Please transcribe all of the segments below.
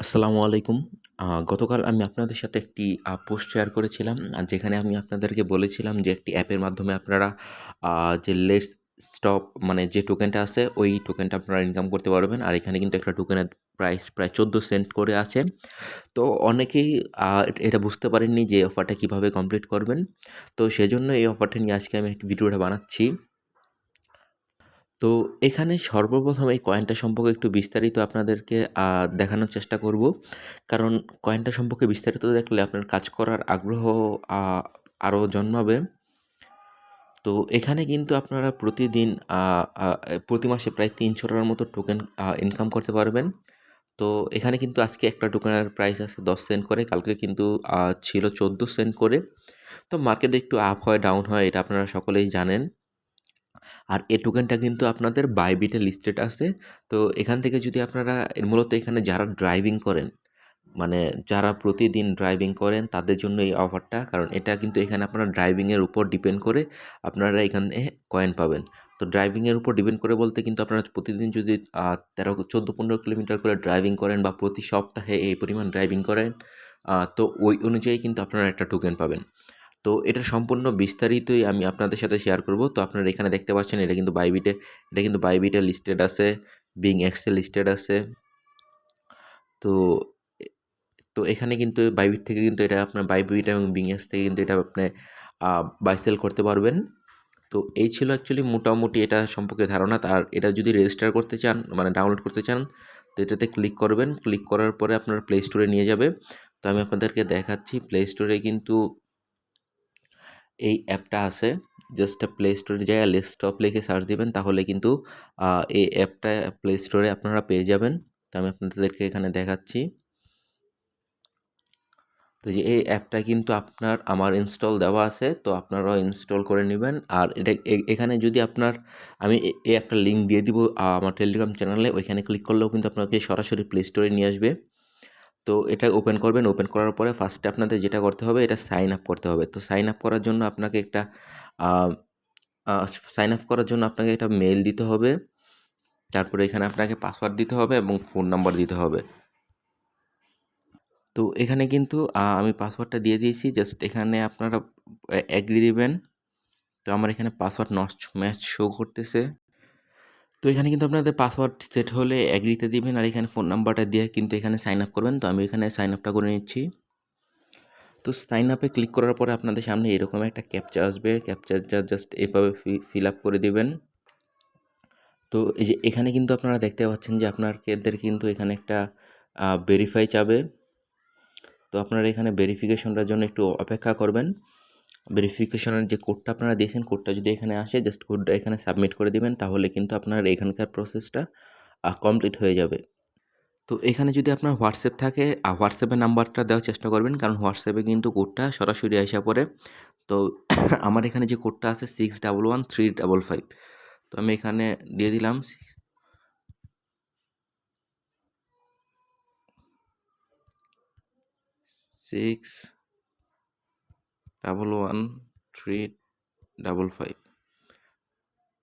আসসালামু আলাইকুম। গতকাল আমি আপনাদের সাথে একটি পোস্ট শেয়ার করেছিলাম। যেখানে আমি আপনাদেরকে বলেছিলাম যে একটি অ্যাপের মাধ্যমে আপনারা যে লেটস স্টপ মানে যে টোকেনটা আছে ওই টোকেনটা আপনারা ইনকাম করতে পারবেন। আর এখানে কিন্তু একটা টোকেনের প্রাইস প্রায় 14 সেন্ট করে আছে। তো অনেকেই এটা বুঝতে পারেননি যে অফারটা কিভাবে কমপ্লিট করবেন। তো সেজন্য এই অফারটা নিয়ে আজকে আমি একটি ভিডিওটা বানাচ্ছি। তো এখানে সর্বপ্রথম এই কয়েনটা সম্পর্কে একটু বিস্তারিত আপনাদেরকে দেখানোর চেষ্টা করব। কারণ কয়েনটা সম্পর্কে বিস্তারিত দেখলে আপনার কাজ করার আগ্রহ আ আরও জন্মাবে। তো এখানে কিন্তু আপনারা প্রতিদিন আ আ প্রতি মাসে প্রায় ৳৩০০ মতো টোকেন ইনকাম করতে পারবেন। তো এখানে কিন্তু আজকে একটা টোকেনের প্রাইস আছে 10 সেন্ট করে, কালকে কিন্তু ছিল 14 সেন্ট করে। তো মার্কেটে একটু আপ হয়, ডাউন হয় এটা আপনারা সকলেই জানেন। আর এই টোকেনটা কিন্তু আপনাদের বাইবিটে লিস্টেড আছে। তো এখান থেকে যদি আপনারা মূলত এখানে যারা ড্রাইভিং করেন, মানে যারা প্রতিদিন ড্রাইভিং করেন তাদের জন্য এই অফারটা। কারণ এটা কিন্তু এখানে আপনারা ড্রাইভিংয়ের উপর ডিপেন্ড করে আপনারা এখানে কয়েন পাবেন। তো ড্রাইভিংয়ের উপর ডিপেন্ড করে বলতে কিন্তু আপনারা প্রতিদিন যদি 13, 14, 15 কিলোমিটার করে ড্রাইভিং করেন বা প্রতি সপ্তাহে এই পরিমাণ ড্রাইভিং করেন, তো ওই অনুযায়ী কিন্তু আপনারা একটা টোকেন পাবেন। তো এটার সম্পূর্ণ বিস্তারিতই আমি আপনাদের সাথে শেয়ার করব। তো আপনারা এখানে দেখতে পাচ্ছেন এটা কিন্তু বাইবিটে লিস্টেড আছে, বিংএক্সে লিস্টেড আছে। তো এ তো এখানে কিন্তু বাইবিট থেকে কিন্তু এটা আপনার বাইবিট এবং বিংএক্স থেকে কিন্তু এটা আপনি বাই সেল করতে পারবেন। তো এই ছিল অ্যাকচুয়ালি মোটামুটি এটা সম্পর্কে ধারণা। আর এটা যদি রেজিস্টার করতে চান মানে ডাউনলোড করতে চান, তো এটাতে ক্লিক করবেন। ক্লিক করার পরে আপনার প্লে স্টোরে নিয়ে যাবে। তো আমি আপনাদেরকে দেখাচ্ছি প্লে স্টোরে কিন্তু এই অ্যাপটা আছে। জাস্ট প্লে স্টোরে যেয়ে লেটস স্টপ লিখে সার্চ দিবেন তাহলে কিন্তু এই অ্যাপটা প্লে স্টোরে আপনারা পেয়ে যাবেন। তো আমি আপনাদেরকে এখানে দেখাচ্ছি। তো যে এই অ্যাপটা কিন্তু আমার ইনস্টল দেওয়া আছে। তো আপনারাও ইনস্টল করে নিবেন। আর এটা এখানে যদি আপনার আমি এই অ্যাপটার লিঙ্ক দিয়ে দিব আমার টেলিগ্রাম চ্যানেলে। ওইখানে ক্লিক করলেও কিন্তু আপনাকে সরাসরি প্লে স্টোরে নিয়ে আসবে। তো এটা ওপেন করবেন। ওপেন করার পরে ফার্স্টে আপনাদের যেটা করতে হবে এটা সাইন আপ করতে হবে। তো সাইন আপ করার জন্য আপনাকে একটা আ আ সাইন আপ করার জন্য আপনাকে একটা মেইল দিতে হবে। তারপরে এখানে আপনাকে পাসওয়ার্ড দিতে হবে এবং ফোন নাম্বার দিতে হবে। তো এখানে কিন্তু আমি পাসওয়ার্ডটা দিয়ে দিয়েছি। জাস্ট এখানে আপনারা এগ্রি দিবেন। তো আমার এখানে পাসওয়ার্ড নট ম্যাচ শো করতেছে। তো এখানে কিন্তু আপনাদের পাসওয়ার্ড সেট হলে এগ্রিতে দিবেন। আর এখানে ফোন নাম্বারটা দিয়ে কিন্তু এখানে সাইন আপ করবেন। তো আমি এখানে সাইন আপটা করে নিচ্ছি। তো সাইন আপে ক্লিক করার পরে আপনাদের সামনে এরকম একটা ক্যাপচা আসবে। ক্যাপচাটা জাস্ট এভাবে ফিল আপ করে দিবেন। তো এই যে এখানে কিন্তু আপনারা দেখতে পাচ্ছেন যে আপনাদের কিন্তু এখানে একটা ভেরিফাই চাবে। তো আপনারা এখানে ভেরিফিকেশনটার জন্য একটু অপেক্ষা করবেন। ভেরিফিকেশনের যে কোডটা আপনারা দিয়েছেন, কোডটা যদি এখানে আসে জাস্ট কোডটা এখানে সাবমিট করে দিবেন তাহলে কিন্তু আপনার এখানকার প্রসেসটা কমপ্লিট হয়ে যাবে। তো এখানে যদি আপনার হোয়াটসঅ্যাপ থাকে হোয়াটসঅ্যাপে নাম্বারটা দেওয়ার চেষ্টা করবেন, কারণ হোয়াটসঅ্যাপে কিন্তু কোডটা সরাসরি আইসা পড়ে। তো আমার এখানে যে কোডটা আছে 611355। তো আমি এখানে দিয়ে দিলাম 611355।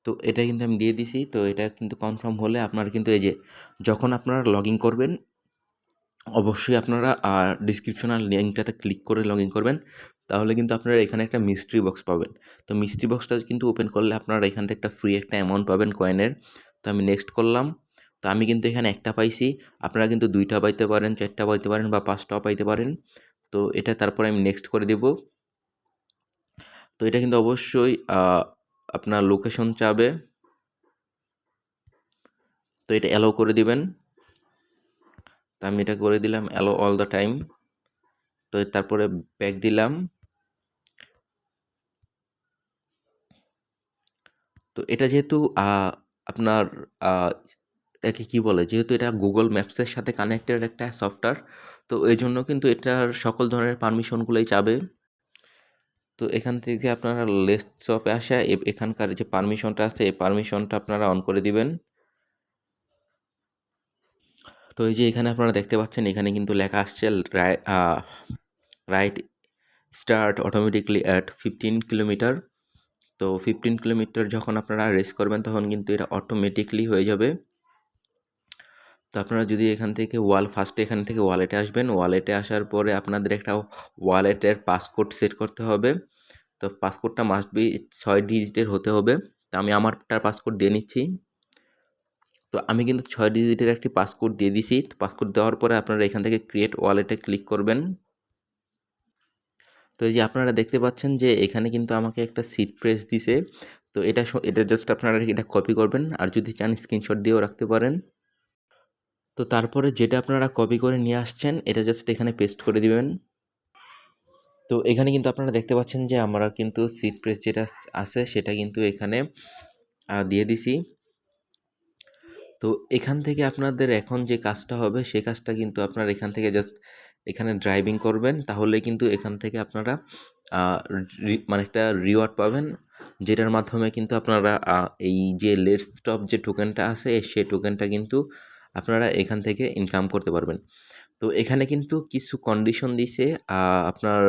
তো এটা কিন্তু আমি দিয়ে দিছি। তো এটা কিন্তু কনফার্ম হলে আপনার কিন্তু এই যে যখন আপনারা লগ ইন করবেন অবশ্যই আপনারা ডেসক্রিপশনাল লিঙ্কটাতে ক্লিক করে লগ ইন করবেন। তাহলে কিন্তু আপনারা এখানে একটা মিস্ট্রি বক্স পাবেন। তো মিস্ট্রি বক্সটা কিন্তু ওপেন করলে আপনারা এখান থেকে একটা ফ্রি একটা অ্যামাউন্ট পাবেন কয়েনের। তো আমি নেক্সট করলাম। তো আমি কিন্তু এখানে একটা পাইছি। আপনারা কিন্তু ২ টা পাইতে পারেন, ৪ টা পাইতে পারেন বা ৫ টাও পাইতে পারেন। তো এটা তারপরে আমি নেক্সট করে দেব। তো এটা কিন্তু অবশ্যই আপনার লোকেশন চাবে। তো এটা অ্যালাউ করে দিবেন। তো আমি এটা করে দিলাম অ্যালাউ অল দ্য টাইম। তো তারপরে ব্যাক দিলাম। তো এটা যেহেতু আপনার আ এটাকে কি বলে? যেহেতু এটা Google ম্যাপসের সাথে কানেক্টেড একটা সফটওয়্যার, তো এজন্য কিন্তু এটার সকল ধরনের পারমিশনগুলোই চাবে। তো এখান থেকে আপনারা লেটস শপে আসা এখানকার যে পারমিশনটা আছে, এই পারমিশনটা আপনারা অন করে দিবেন। তো এই যে এখানে আপনারা দেখতে পাচ্ছেন, এখানে কিন্তু লেখা আসছে right start automatically at 15 kilometre. তো 15 কিলোমিটার যখন আপনারা রেস করবেন তখন কিন্তু এটা অটোমেটিক্যালি হয়ে যাবে। তো আপনারা যদি এখান থেকে ফার্স্টে এখান থেকে ওয়ালেটে আসবেন। ওয়ালেটে আসার পরে আপনাদের একটা ওয়ালেটের পাসকোড সেট করতে হবে। তো পাসকোডটা মাস্ট বি 6 ডিজিটের হতে হবে। তো আমি আমারটার পাসকোড দিয়ে নিচ্ছি। তো আমি কিন্তু 6 ডিজিটের একটি পাসকোড দিয়ে দিছি। তো পাসকোড দেওয়ার পরে আপনারা এখান থেকে ক্রিয়েট ওয়ালেটে ক্লিক করবেন। তো এই যে আপনারা দেখতে পাচ্ছেন যে এখানে কিন্তু আমাকে একটা সিট প্রেস দিছে। তো এটা জাস্ট আপনারা এটা কপি করবেন, আর যদি চান স্ক্রিনশট দিয়েও রাখতে পারেন। তো তারপরে যেটা আপনারা কপি করে নিয়ে আসছেন এটা জাস্ট এখানে পেস্ট করে দিবেন। তো এখানে কিন্তু আপনারা দেখতে পাচ্ছেন যে আমরা কিন্তু সিট প্রেস যেটা আছে সেটা কিন্তু এখানে দিয়ে দিছি। তো এখান থেকে আপনাদের এখন যে কাজটা হবে সেই কাজটা কিন্তু আপনারা এখান থেকে জাস্ট এখানে ড্রাইভিং করবেন, তাহলে কিন্তু এখান থেকে আপনারা মানে একটা রিওয়ার্ড পাবেন, যেটার মাধ্যমে কিন্তু আপনারা এই যে লেটস স্টপ যে টোকেনটা আছে সেই টোকেনটা কিন্তু আপনারা এখান থেকে ইনকাম করতে পারবেন। তো এখানে কিন্তু কিছু কন্ডিশন দিছে, আপনার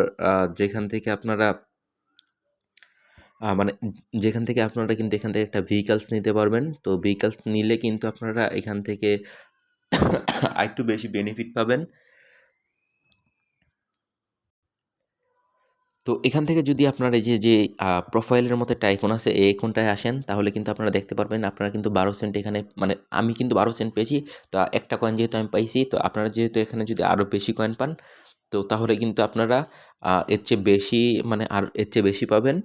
যেখান থেকে আপনারা মানে যেখান থেকে আপনারা কিন্তু এখান থেকে একটা ভেহিকলস নিতে পারবেন। তো ভেহিকলস নিলে কিন্তু আপনারা এখান থেকে আরেকটু বেশি বেনিফিট পাবেন। তো এখান থেকে যদি আপনার এই যে প্রোফাইলের মতো একটা আইকন আছে, এই আইকনটায় আসেন, তাহলে কিন্তু আপনারা দেখতে পারবেন আপনারা কিন্তু 12 সেন্ট এখানে, মানে আমি কিন্তু 12 সেন্ট পেয়েছি। তো একটা কয়েন যেহেতু আমি পাইছি, তো আপনারা যেহেতু এখানে যদি আরও বেশি কয়েন পান, তো তাহলে কিন্তু আপনারা এর চেয়ে বেশি, মানে আর এর চেয়ে বেশি পাবেন।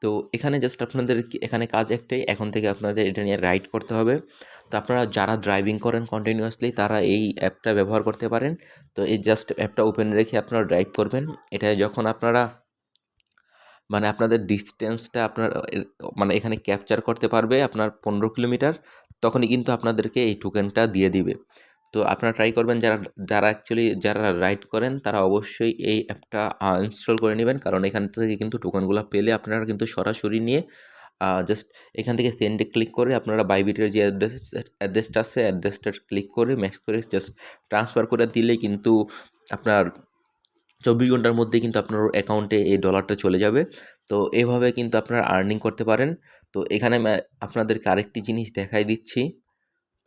তো এখানে জাস্ট আপনাদের এখানে কাজ একটাই, এখন থেকে আপনাদের এটা নিয়ে রাইড করতে হবে। তো আপনারা যারা ড্রাইভিং করেন কন্টিনিউয়াসলি তারা এই অ্যাপটা ব্যবহার করতে পারেন। তো এই জাস্ট অ্যাপটা ওপেন রেখে আপনারা ড্রাইভ করবেন। এটা যখন আপনারা মানে আপনাদের ডিসটেন্সটা আপনার মানে এখানে ক্যাপচার করতে পারবে আপনার 15 কিলোমিটার, তখনই কিন্তু আপনাদেরকে এই টোকেনটা দিয়ে দিবে। তো আপনারা ট্রাই করবেন, যারা রাইড করেন তারা অবশ্যই এই অ্যাপটা ইনস্টল করে নেবেন, কারণ এখান থেকে কিন্তু টোকেনগুলো পেলে আপনারা কিন্তু সরাসরি নিয়ে জাস্ট এখান থেকে সেন্ডে ক্লিক করে আপনারা বাইবিটের যে অ্যাড্রেসটা আছে অ্যাড্রেসটা ক্লিক করে ম্যাক্স করে জাস্ট ট্রান্সফার করে দিলেই কিন্তু আপনার 24 ঘন্টার মধ্যে কিন্তু আপনার অ্যাকাউন্টে এই ডলারটা চলে যাবে। তো এভাবে কিন্তু আপনারা আর্নিং করতে পারেন। তো এখানে আপনাদেরকে আরেকটি জিনিস দেখাই দিচ্ছি।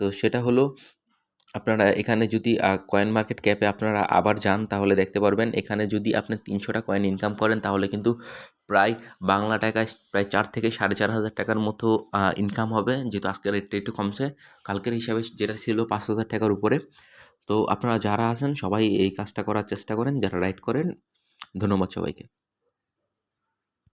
তো সেটা হলো, আপনারা এখানে যদি কয়েন মার্কেট ক্যাপে আপনারা আবার যান তাহলে দেখতে পারবেন এখানে যদি আপনি 300টা কয়েন ইনকাম করেন তাহলে কিন্তু প্রায় বাংলা টাকায় প্রায় 4 থেকে 4,500 টাকার মতো ইনকাম হবে। যেহেতু আজকের রেটটা একটু কমছে, কালকের হিসাবে যেটা ছিল 5,000 টাকার উপরে। তো আপনারা যারা আছেন সবাই এই কাজটা করার চেষ্টা করেন, যারা রাইড করেন। ধন্যবাদ সবাইকে।